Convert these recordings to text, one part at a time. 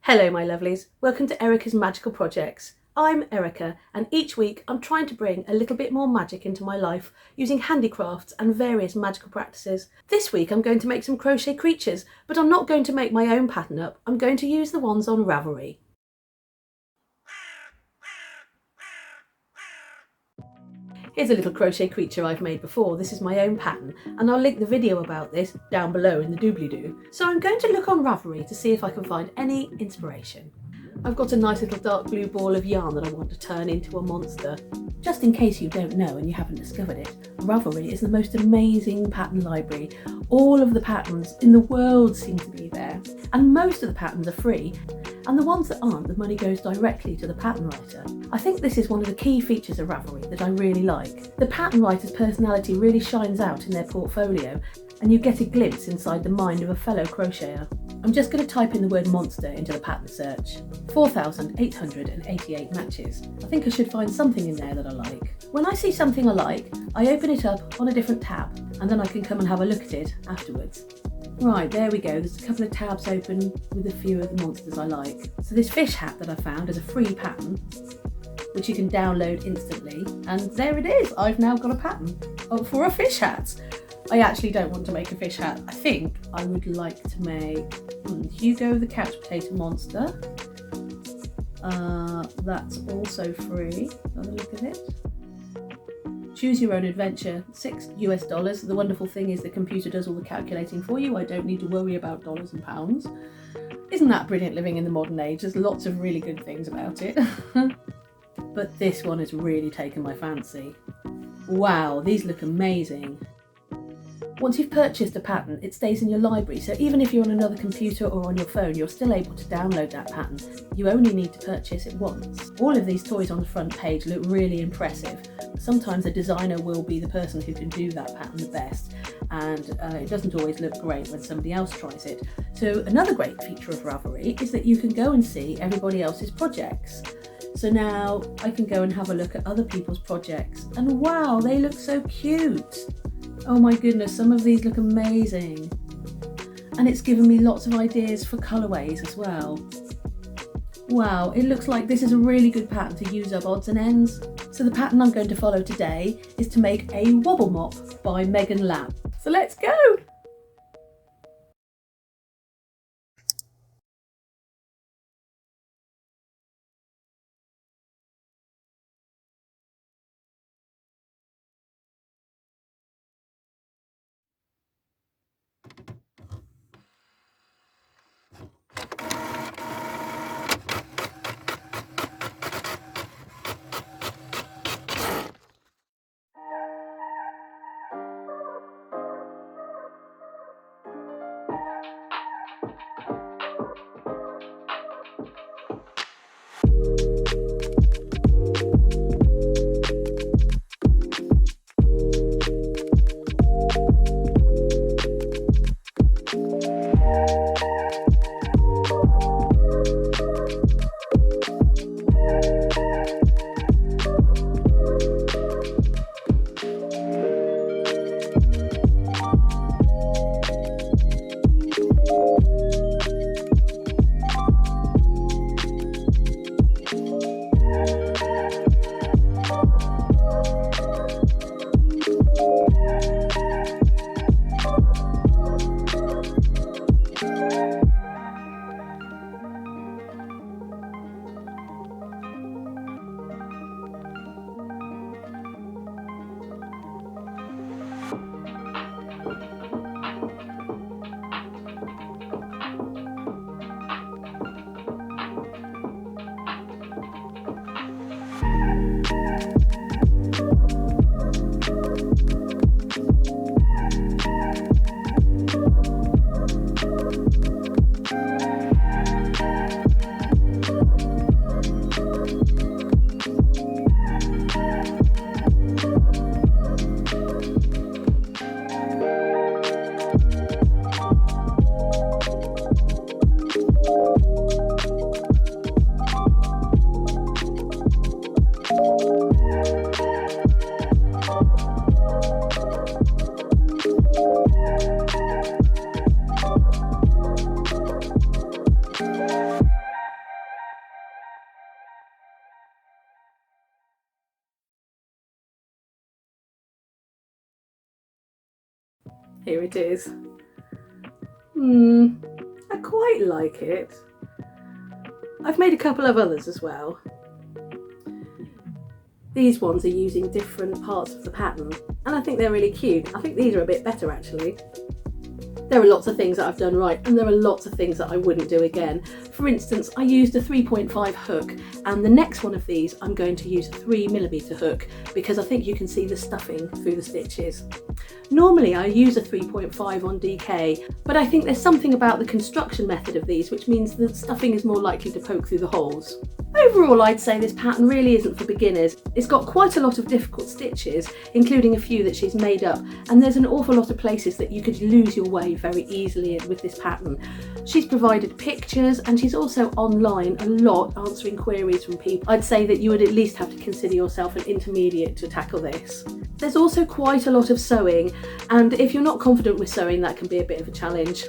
Hello my lovelies, welcome to Erica's Magical Projects. I'm Erica and each week I'm trying to bring a little bit more magic into my life using handicrafts and various magical practices. This week I'm going to make some crochet creatures, but I'm not going to make my own pattern up, I'm going to use the ones on Ravelry. Here's a little crochet creature I've made before. This is my own pattern and I'll link the video about this down below in the doobly-doo. So I'm going to look on Ravelry to see if I can find any inspiration. I've got a nice little dark blue ball of yarn that I want to turn into a monster. Just in case you don't know and you haven't discovered it, Ravelry is the most amazing pattern library. All of the patterns in the world seem to be there, and most of the patterns are free, and the ones that aren't, the money goes directly to the pattern writer. I think this is one of the key features of Ravelry that I really like. The pattern writer's personality really shines out in their portfolio, and you get a glimpse inside the mind of a fellow crocheter. I'm just going to type in the word monster into the pattern search. 4,888 matches. I think I should find something in there that I like. When I see something I like, I open it up on a different tab, and then I can come and have a look at it afterwards. Right, there we go, there's a couple of tabs open with a few of the monsters I like. So this fish hat that I found is a free pattern, which you can download instantly, and there it is, I've now got a pattern for a fish hat. I actually don't want to make a fish hat. I think I would like to make Hugo the couch potato monster. That's also free. Have a look at it. Choose your own adventure, $6 US. The wonderful thing is the computer does all the calculating for you. I don't need to worry about dollars and pounds. Isn't that brilliant living in the modern age? There's lots of really good things about it. But this one has really taken my fancy. Wow, these look amazing. Once you've purchased a pattern, it stays in your library, so even if you're on another computer or on your phone, you're still able to download that pattern. You only need to purchase it once. All of these toys on the front page look really impressive. Sometimes the designer will be the person who can do that pattern the best, and it doesn't always look great when somebody else tries it. So another great feature of Ravelry is that you can go and see everybody else's projects. So now I can go and have a look at other people's projects, and wow, they look so cute. Oh my goodness, some of these look amazing. And it's given me lots of ideas for colourways as well. Wow, it looks like this is a really good pattern to use up odds and ends. So the pattern I'm going to follow today is to make a Wobblemop by Megan Lapp. So let's go! Here it is. I quite like it. I've made a couple of others as well. These ones are using different parts of the pattern and I think they're really cute. I think these are a bit better actually. There are lots of things that I've done right and there are lots of things that I wouldn't do again. For instance, I used a 3.5 hook and the next one of these I'm going to use a 3mm hook because I think you can see the stuffing through the stitches. Normally I use a 3.5 on DK, but I think there's something about the construction method of these which means the stuffing is more likely to poke through the holes. Overall, I'd say this pattern really isn't for beginners. It's got quite a lot of difficult stitches, including a few that she's made up, and there's an awful lot of places that you could lose your way very easily with this pattern. She's provided pictures and she's also online a lot answering queries from people. I'd say that you would at least have to consider yourself an intermediate to tackle this. There's also quite a lot of sewing, and if you're not confident with sewing, that can be a bit of a challenge.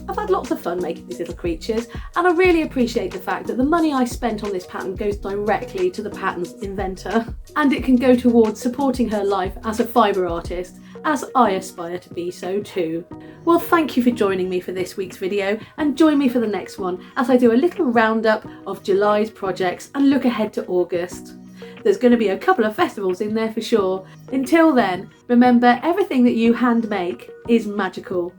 I've had lots of fun making these little creatures and I really appreciate the fact that the money I spent on this pattern goes directly to the pattern's inventor and it can go towards supporting her life as a fibre artist, as I aspire to be so too. Well, thank you for joining me for this week's video and join me for the next one as I do a little roundup of July's projects and look ahead to August. There's going to be a couple of festivals in there for sure. Until then, remember everything that you hand make is magical.